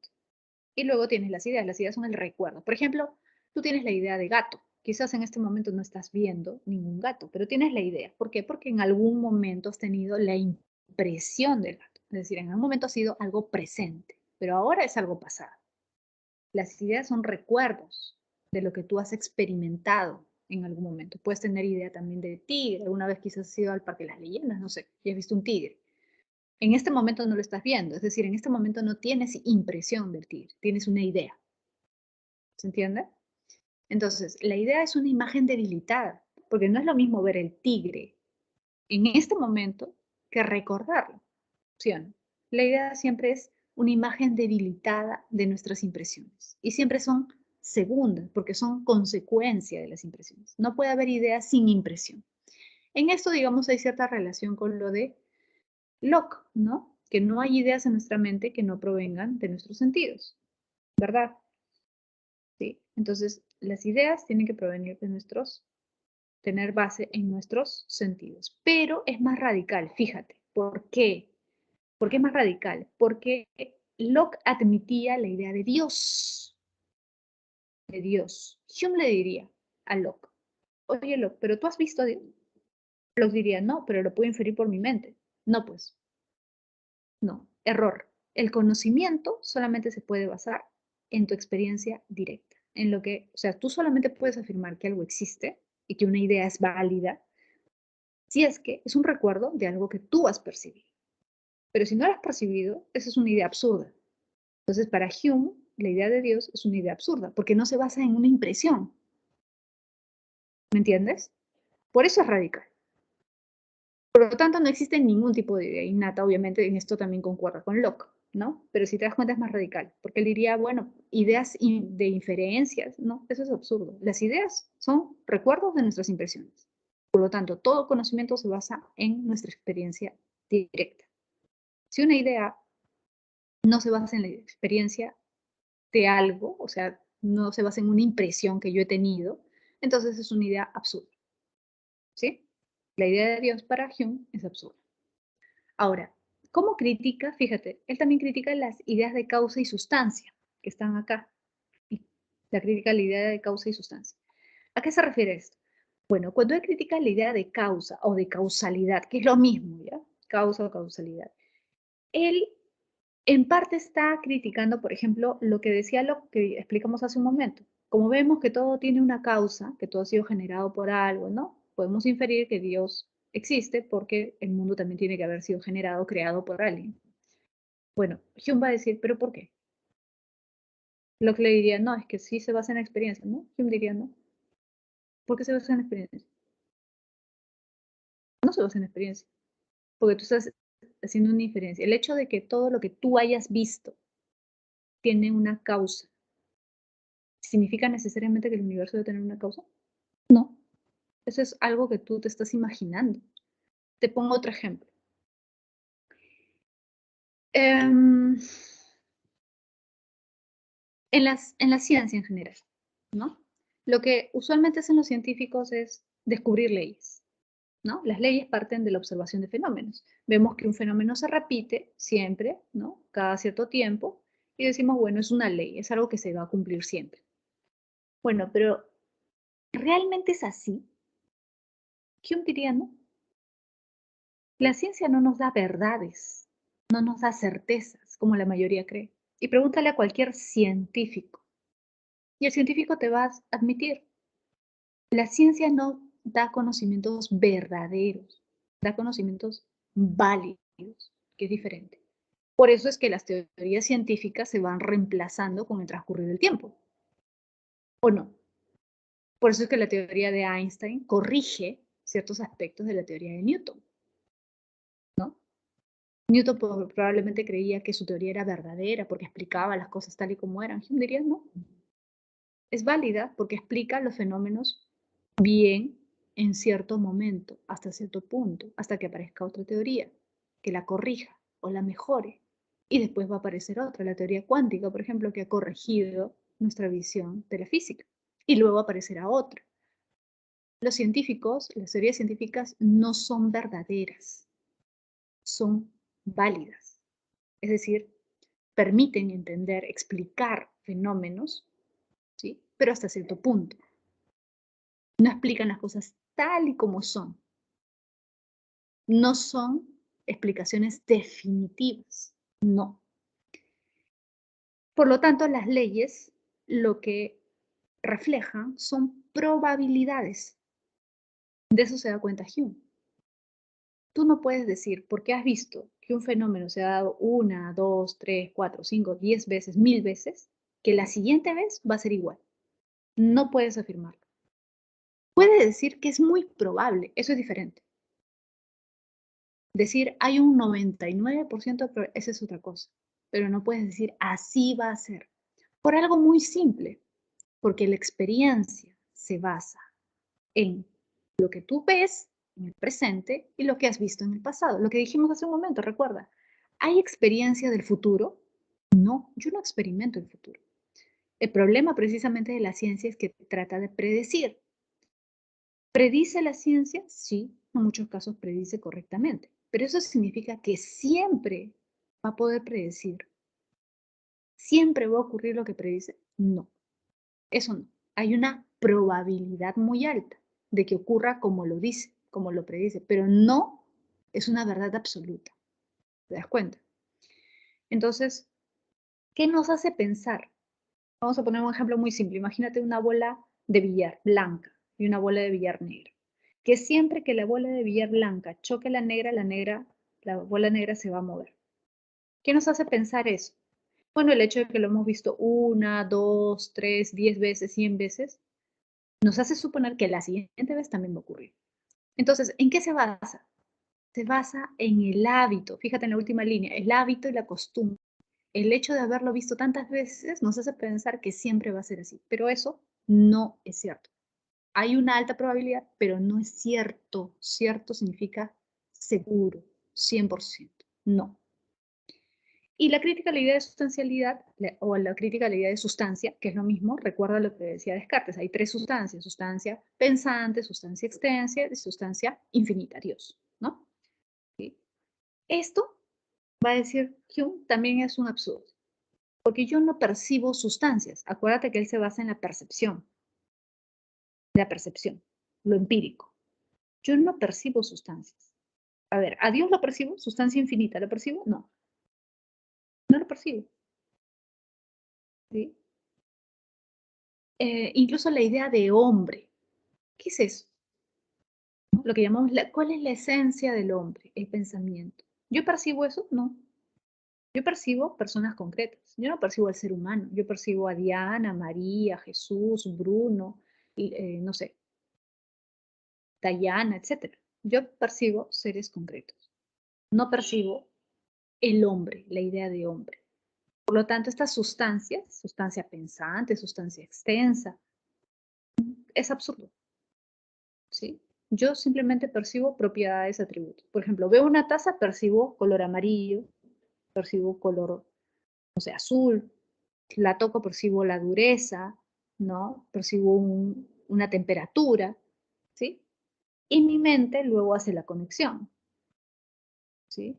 Y luego tienes las ideas son el recuerdo. Por ejemplo, tú tienes la idea de gato. Quizás en este momento no estás viendo ningún gato, pero tienes la idea. ¿Por qué? Porque en algún momento has tenido la impresión del gato. Es decir, en algún momento ha sido algo presente, pero ahora es algo pasado. Las ideas son recuerdos de lo que tú has experimentado en algún momento. Puedes tener idea también de tigre. Alguna vez quizás has ido al Parque de las Leyendas, no sé, y has visto un tigre. En este momento no lo estás viendo, es decir, en este momento no tienes impresión del tigre, tienes una idea. ¿Se entiende? Entonces, la idea es una imagen debilitada, porque no es lo mismo ver el tigre en este momento que recordarlo, ¿sí o no? La idea siempre es una imagen debilitada de nuestras impresiones y siempre son segundas, porque son consecuencia de las impresiones. No puede haber idea sin impresión. En esto, digamos, hay cierta relación con lo de Locke, ¿no? Que no hay ideas en nuestra mente que no provengan de nuestros sentidos, ¿verdad? Sí. Entonces, las ideas tienen que provenir de tener base en nuestros sentidos. Pero es más radical, fíjate. ¿Por qué? ¿Por qué es más radical? Porque Locke admitía la idea de Dios. De Dios. Hume le diría a Locke, oye Locke, ¿pero tú has visto a Dios? Locke diría, no, pero lo puedo inferir por mi mente. No, pues, no, error. El conocimiento solamente se puede basar en tu experiencia directa, en lo que, o sea, tú solamente puedes afirmar que algo existe y que una idea es válida si es que es un recuerdo de algo que tú has percibido. Pero si no lo has percibido, esa es una idea absurda. Entonces, para Hume, la idea de Dios es una idea absurda, porque no se basa en una impresión. ¿Me entiendes? Por eso es radical. Por lo tanto, no existe ningún tipo de idea innata, obviamente, en esto también concuerda con Locke, ¿no? Pero si te das cuenta es más radical, porque él diría, bueno, ideas de inferencias, ¿no? Eso es absurdo. Las ideas son recuerdos de nuestras impresiones. Por lo tanto, todo conocimiento se basa en nuestra experiencia directa. Si una idea no se basa en la experiencia de algo, o sea, no se basa en una impresión que yo he tenido, entonces es una idea absurda, ¿sí? La idea de Dios para Hume es absurda. Ahora, ¿cómo critica? Fíjate, él también critica las ideas de causa y sustancia que están acá. La crítica a la idea de causa y sustancia. ¿A qué se refiere esto? Bueno, cuando él critica la idea de causa o de causalidad, que es lo mismo, ¿ya? Causa o causalidad. Él en parte está criticando, por ejemplo, lo que decía lo que explicamos hace un momento. Como vemos que todo tiene una causa, que todo ha sido generado por algo, ¿no? Podemos inferir que Dios existe porque el mundo también tiene que haber sido generado, creado por alguien. Bueno, Hume va a decir, ¿pero por qué? Lo que le diría, no, es que sí se basa en la experiencia, ¿no? Hume diría, no. ¿Por qué se basa en la experiencia? No se basa en la experiencia, porque tú estás haciendo una inferencia. El hecho de que todo lo que tú hayas visto tiene una causa, ¿significa necesariamente que el universo debe tener una causa? No. Eso es algo que tú te estás imaginando. Te pongo otro ejemplo. En la ciencia en general, ¿no? Lo que usualmente hacen los científicos es descubrir leyes. ¿no? Las leyes parten de la observación de fenómenos. Vemos que un fenómeno se repite siempre, ¿no? Cada cierto tiempo, y decimos, bueno, es una ley, es algo que se va a cumplir siempre. Bueno, pero ¿realmente es así? Hume diría, no. La ciencia no nos da verdades, no nos da certezas, como la mayoría cree. Y pregúntale a cualquier científico, y el científico te va a admitir, la ciencia no da conocimientos verdaderos, da conocimientos válidos, que es diferente. Por eso es que las teorías científicas se van reemplazando con el transcurrir del tiempo, ¿o no? Por eso es que la teoría de Einstein corrige ciertos aspectos de la teoría de Newton, ¿no? Newton probablemente creía que su teoría era verdadera porque explicaba las cosas tal y como eran. Hume diría, no, es válida porque explica los fenómenos bien en cierto momento, hasta cierto punto, hasta que aparezca otra teoría que la corrija o la mejore. Y después va a aparecer otra, la teoría cuántica, por ejemplo, que ha corregido nuestra visión de la física. Y luego aparecerá otra. Los científicos, las teorías científicas no son verdaderas, son válidas. Es decir, permiten entender, explicar fenómenos, ¿sí? Pero hasta cierto punto. No explican las cosas tal y como son. No son explicaciones definitivas, no. Por lo tanto, las leyes lo que reflejan son probabilidades. De eso se da cuenta Hume. Tú no puedes decir, porque has visto que un fenómeno se ha dado 1, 2, 3, 4, 5, 10 veces, 1000 veces, que la siguiente vez va a ser igual. No puedes afirmarlo. Puedes decir que es muy probable, eso es diferente. Decir hay un 99% de probabilidad, esa es otra cosa. Pero no puedes decir así va a ser. Por algo muy simple, porque la experiencia se basa en lo que tú ves en el presente y lo que has visto en el pasado. Lo que dijimos hace un momento, recuerda. ¿Hay experiencia del futuro? No, yo no experimento el futuro. El problema precisamente de la ciencia es que trata de predecir. ¿Predice la ciencia? Sí, en muchos casos predice correctamente, pero eso significa que siempre va a poder predecir. ¿Siempre va a ocurrir lo que predice? No, eso no. Hay una probabilidad muy alta de que ocurra como lo dice, como lo predice, pero no es una verdad absoluta. ¿Te das cuenta? Entonces, ¿qué nos hace pensar? Vamos a poner un ejemplo muy simple. Imagínate una bola de billar blanca y una bola de billar negra. Que siempre que la bola de billar blanca choque la bola negra se va a mover. ¿Qué nos hace pensar eso? Bueno, el hecho de que lo hemos visto 1, 2, 3, 10 veces, 100 veces, nos hace suponer que la siguiente vez también va a ocurrir. Entonces, ¿en qué se basa? Se basa en el hábito. Fíjate en la última línea, el hábito y la costumbre. El hecho de haberlo visto tantas veces nos hace pensar que siempre va a ser así, pero eso no es cierto. Hay una alta probabilidad, pero no es cierto. Cierto significa seguro, 100%. No. Y la crítica a la idea de sustancialidad, o la crítica a la idea de sustancia, que es lo mismo, recuerda lo que decía Descartes, hay tres sustancias, sustancia pensante, sustancia extensa y sustancia infinita, Dios, ¿no? ¿Sí? Esto, va a decir Hume, también es un absurdo, porque yo no percibo sustancias. Acuérdate que él se basa en la percepción, lo empírico. Yo no percibo sustancias. A ver, ¿a Dios lo percibo? ¿Sustancia infinita lo percibo? No, no lo percibo. ¿Sí? Incluso la idea de hombre. ¿Qué es eso? Lo que llamamos, ¿cuál es la esencia del hombre? El pensamiento. ¿Yo percibo eso? No. Yo percibo personas concretas. Yo no percibo al ser humano. Yo percibo a Diana, María, Jesús, Bruno, no sé, Dayana, etc. Yo percibo seres concretos. No percibo el hombre, la idea de hombre. Por lo tanto, estas sustancias, sustancia pensante, sustancia extensa, es absurdo, ¿sí? Yo simplemente percibo propiedades, atributos. Por ejemplo, veo una taza, percibo color amarillo, percibo color, no sé, azul. La toco, percibo la dureza, ¿no? Percibo una temperatura, ¿sí? y mi mente luego hace la conexión, ¿sí?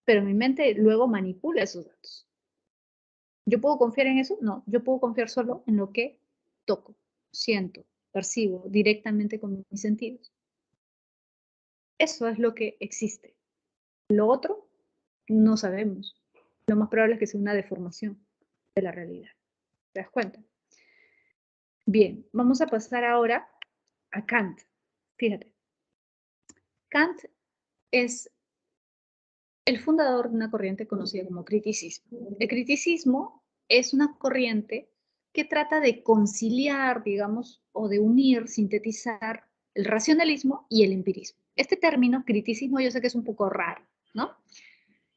Pero mi mente luego manipula esos datos. ¿Yo puedo confiar en eso? No, yo puedo confiar solo en lo que toco, siento, percibo directamente con mis sentidos. Eso es lo que existe. Lo otro, no sabemos. Lo más probable es que sea una deformación de la realidad. ¿Te das cuenta? Bien, vamos a pasar ahora a Kant. Fíjate, Kant es el fundador de una corriente conocida como criticismo. El criticismo es una corriente que trata de conciliar, digamos, o de unir, sintetizar el racionalismo y el empirismo. Este término, criticismo, yo sé que es un poco raro, ¿no?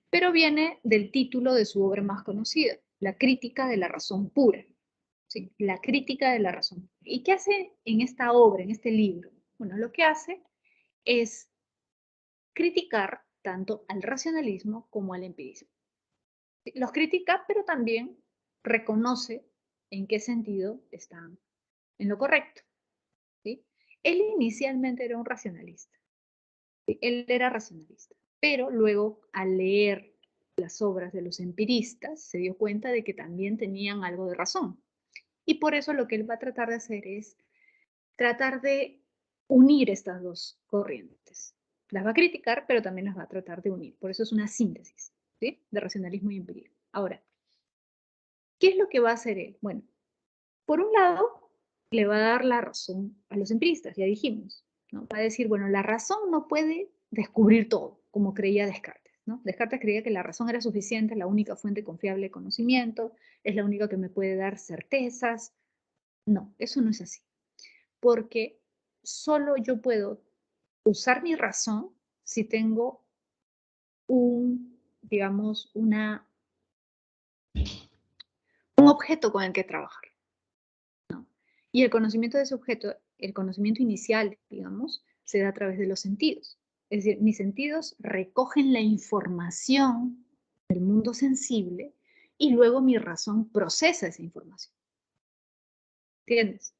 Pero viene del título de su obra más conocida, La crítica de la razón pura. ¿Sí? La crítica de la razón. ¿Y qué hace en esta obra, en este libro? Bueno, lo que hace es criticar tanto al racionalismo como al empirismo. Los critica, pero también reconoce en qué sentido están en lo correcto. ¿Sí? Él inicialmente era un racionalista. ¿Sí? Él era racionalista, pero luego al leer las obras de los empiristas se dio cuenta de que también tenían algo de razón. Y por eso lo que él va a tratar de hacer es tratar de unir estas dos corrientes. Las va a criticar, pero también las va a tratar de unir. Por eso es una síntesis, ¿sí? De racionalismo y empirismo. Ahora, ¿qué es lo que va a hacer él? Bueno, por un lado, le va a dar la razón a los empiristas, ya dijimos, ¿no? Va a decir, bueno, la razón no puede descubrir todo, como creía Descartes, ¿no? Descartes creía que la razón era suficiente, la única fuente confiable de conocimiento, es la única que me puede dar certezas. No, eso no es así, porque solo yo puedo usar mi razón si tengo digamos, un objeto con el que trabajar. Y el conocimiento de ese objeto, el conocimiento inicial, digamos, se da a través de los sentidos. Es decir, mis sentidos recogen la información del mundo sensible y luego mi razón procesa esa información. ¿Entiendes?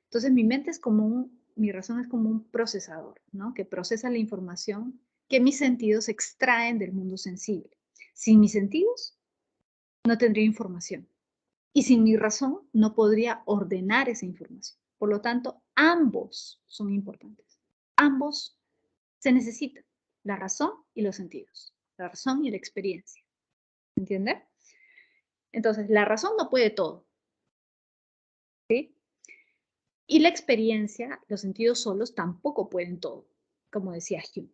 Entonces mi razón es como un procesador, ¿no? Que procesa la información que mis sentidos extraen del mundo sensible. Sin mis sentidos no tendría información. Y sin mi razón no podría ordenar esa información. Por lo tanto, ambos son importantes. Ambos se necesitan, la razón y los sentidos, la razón y la experiencia. ¿Entiendes? Entonces, la razón no puede todo. ¿Sí? Y la experiencia, los sentidos solos tampoco pueden todo, como decía Hume.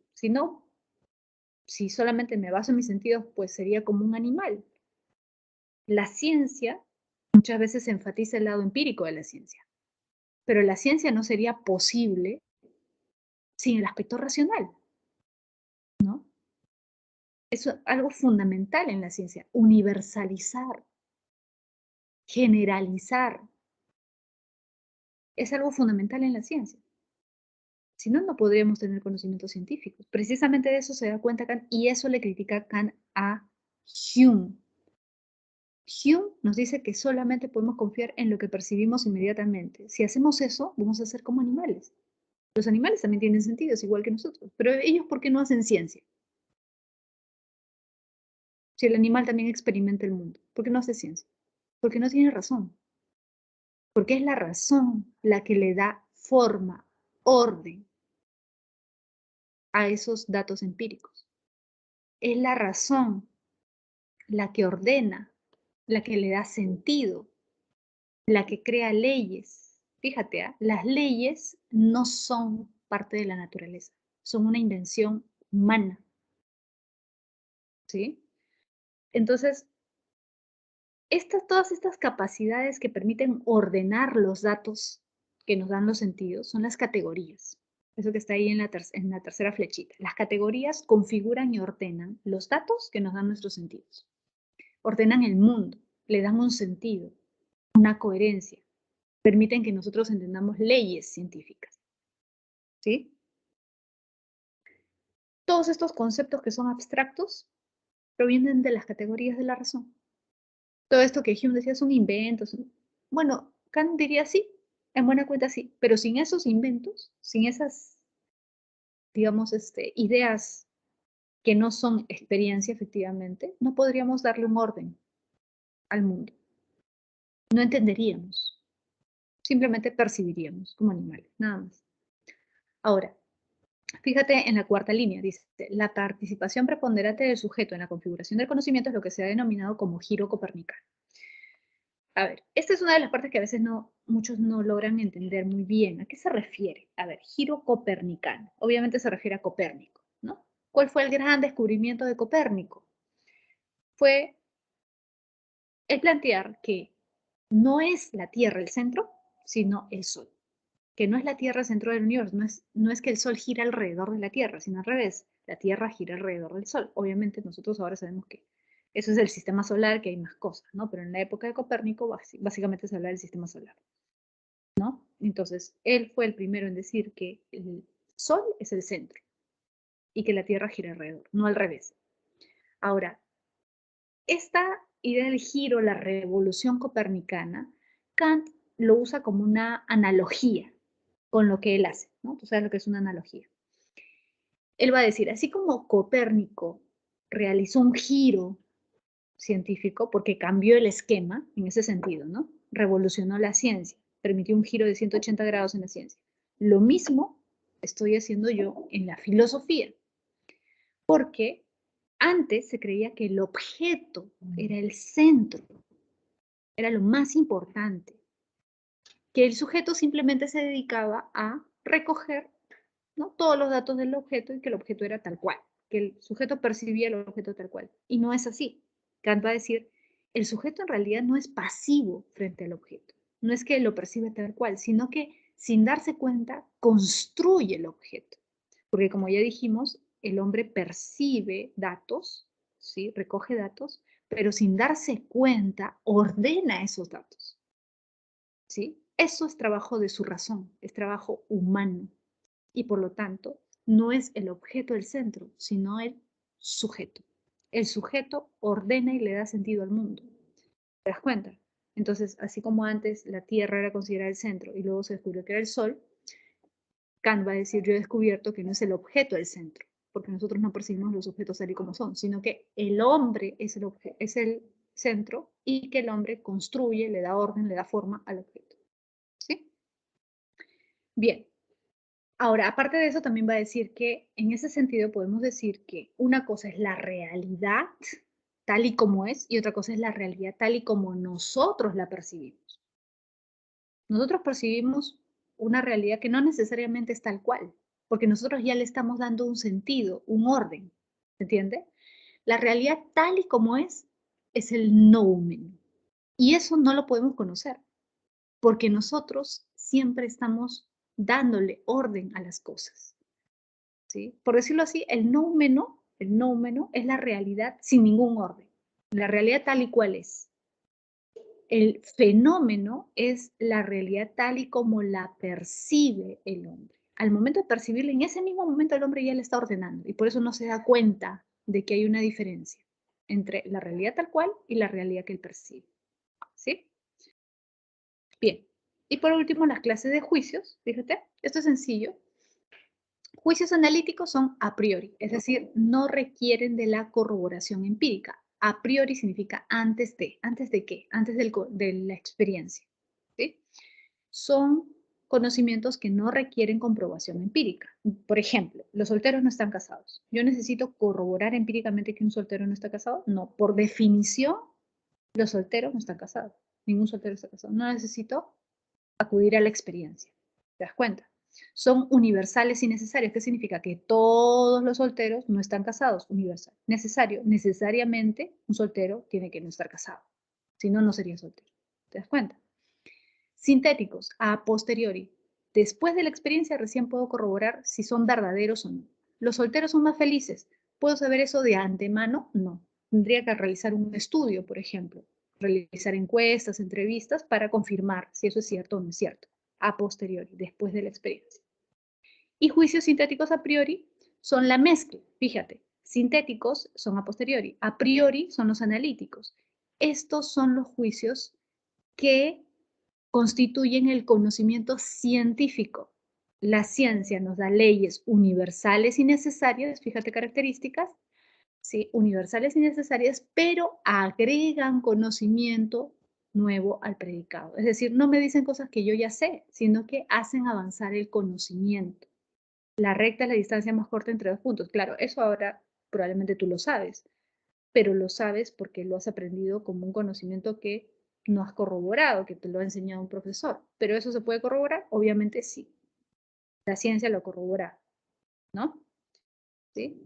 Si solamente me baso en mis sentidos, pues sería como un animal. La ciencia muchas veces enfatiza el lado empírico de la ciencia, pero la ciencia no sería posible sin el aspecto racional, ¿no? Eso es algo fundamental en la ciencia, universalizar, generalizar, es algo fundamental en la ciencia. Si no, no podríamos tener conocimientos científicos. Precisamente de eso se da cuenta Kant y eso le critica Kant a Hume. Hume nos dice que solamente podemos confiar en lo que percibimos inmediatamente. Si hacemos eso, vamos a ser como animales. Los animales también tienen sentidos, igual que nosotros. Pero ellos, ¿por qué no hacen ciencia? Si el animal también experimenta el mundo, ¿por qué no hace ciencia? Porque no tiene razón. Porque es la razón la que le da forma, orden a esos datos empíricos. Es la razón la que ordena, la que le da sentido, la que crea leyes. Fíjate, las leyes no son parte de la naturaleza, son una invención humana. ¿Sí? Entonces, todas estas capacidades que permiten ordenar los datos que nos dan los sentidos son las categorías. Eso que está ahí en la tercera flechita. Las categorías configuran y ordenan los datos que nos dan nuestros sentidos. Ordenan el mundo, le dan un sentido, una coherencia. Permiten que nosotros entendamos leyes científicas. ¿Sí? Todos estos conceptos que son abstractos provienen de las categorías de la razón. Todo esto que Hume decía son inventos. Bueno, Kant diría sí, en buena cuenta sí, pero sin esos inventos, sin esas digamos, ideas que no son experiencia efectivamente, no podríamos darle un orden al mundo. No entenderíamos, simplemente percibiríamos como animales, nada más. Ahora, fíjate en la cuarta línea, dice, la participación preponderante del sujeto en la configuración del conocimiento es lo que se ha denominado como giro copernicano. A ver, esta es una de las partes que a veces muchos no logran entender muy bien. ¿A qué se refiere? A ver, giro copernicano. Obviamente se refiere a Copérnico, ¿no? ¿Cuál fue el gran descubrimiento de Copérnico? Fue el plantear que no es la Tierra el centro, sino el Sol. Que no es la Tierra el centro del universo, no es que el Sol gira alrededor de la Tierra, sino al revés, la Tierra gira alrededor del Sol. Obviamente nosotros ahora sabemos que eso es el sistema solar, que hay más cosas, ¿no? Pero en la época de Copérnico básicamente se habla del sistema solar, ¿no? Entonces, él fue el primero en decir que el Sol es el centro y que la Tierra gira alrededor, no al revés. Ahora, esta idea del giro, la revolución copernicana, Kant lo usa como una analogía con lo que él hace, ¿no? Tú sabes lo que es una analogía. Él va a decir, así como Copérnico realizó un giro científico porque cambió el esquema en ese sentido, ¿no? Revolucionó la ciencia, permitió un giro de 180 grados en la ciencia. Lo mismo estoy haciendo yo en la filosofía, porque antes se creía que el objeto era el centro, era lo más importante, que el sujeto simplemente se dedicaba a recoger, ¿no?, todos los datos del objeto y que el objeto era tal cual, que el sujeto percibía el objeto tal cual. Y no es así. Kant va a decir, el sujeto en realidad no es pasivo frente al objeto. No es que lo percibe tal cual, sino que sin darse cuenta construye el objeto. Porque como ya dijimos, el hombre percibe datos, ¿sí?, recoge datos, pero sin darse cuenta ordena esos datos, ¿sí? Eso es trabajo de su razón, es trabajo humano. Y por lo tanto, no es el objeto el centro, sino el sujeto. El sujeto ordena y le da sentido al mundo. ¿Te das cuenta? Entonces, así como antes la Tierra era considerada el centro y luego se descubrió que era el Sol, Kant va a decir, yo he descubierto que no es el objeto el centro, porque nosotros no percibimos los objetos tal y como son, sino que el hombre es el centro y que el hombre construye, le da orden, le da forma al objeto. ¿Sí? Bien. Ahora, aparte de eso, también va a decir que en ese sentido podemos decir que una cosa es la realidad tal y como es y otra cosa es la realidad tal y como nosotros la percibimos. Nosotros percibimos una realidad que no necesariamente es tal cual, porque nosotros ya le estamos dando un sentido, un orden, ¿se entiende? La realidad tal y como es el noumen. Y eso no lo podemos conocer, porque nosotros siempre estamos dándole orden a las cosas, ¿sí? Por decirlo así, el noumeno es la realidad sin ningún orden, la realidad tal y cual es. El fenómeno es la realidad tal y como la percibe el hombre. Al momento de percibirla, en ese mismo momento el hombre ya le está ordenando y por eso no se da cuenta de que hay una diferencia entre la realidad tal cual y la realidad que él percibe, ¿sí? Bien, y por último las clases de juicios, fíjate, esto es sencillo. Juicios analíticos son a priori, es decir, no requieren de la corroboración empírica. A priori significa antes de qué, antes de la experiencia, ¿sí? Son conocimientos que no requieren comprobación empírica. Por ejemplo, los solteros no están casados. ¿Yo necesito corroborar empíricamente que un soltero no está casado? No, por definición, los solteros no están casados. Ningún soltero está casado. No necesito acudir a la experiencia. ¿Te das cuenta? Son universales y necesarios. ¿Qué significa? Que todos los solteros no están casados. Universal. Necesario. Necesariamente un soltero tiene que no estar casado. Si no, no sería soltero. ¿Te das cuenta? Sintéticos, a posteriori. Después de la experiencia recién puedo corroborar si son verdaderos o no. ¿Los solteros son más felices? ¿Puedo saber eso de antemano? No. Tendría que realizar un estudio, por ejemplo. Realizar encuestas, entrevistas para confirmar si eso es cierto o no es cierto. A posteriori, después de la experiencia. Y juicios sintéticos a priori son la mezcla. Fíjate, sintéticos son a posteriori. A priori son los analíticos. Estos son los juicios que constituyen el conocimiento científico. La ciencia nos da leyes universales y necesarias, fíjate características, ¿sí? Universales y necesarias, pero agregan conocimiento nuevo al predicado. Es decir, no me dicen cosas que yo ya sé, sino que hacen avanzar el conocimiento. La recta es la distancia más corta entre dos puntos. Claro, eso ahora probablemente tú lo sabes, pero lo sabes porque lo has aprendido como un conocimiento que no has corroborado, que te lo ha enseñado un profesor. ¿Pero eso se puede corroborar? Obviamente sí. La ciencia lo corrobora, ¿no? ¿Sí?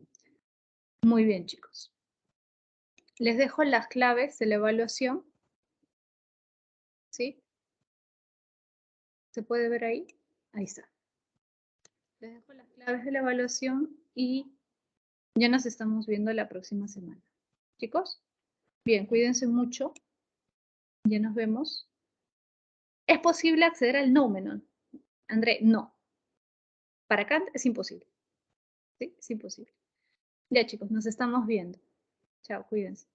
Muy bien, chicos. Les dejo las claves de la evaluación, ¿sí? ¿Se puede ver ahí? Ahí está. Les dejo las claves de la evaluación y ya nos estamos viendo la próxima semana. ¿Chicos? Bien, cuídense mucho. Ya nos vemos. ¿Es posible acceder al Noumenon? André, no. Para Kant es imposible. ¿Sí? Es imposible. Ya, chicos, nos estamos viendo. Chao, cuídense.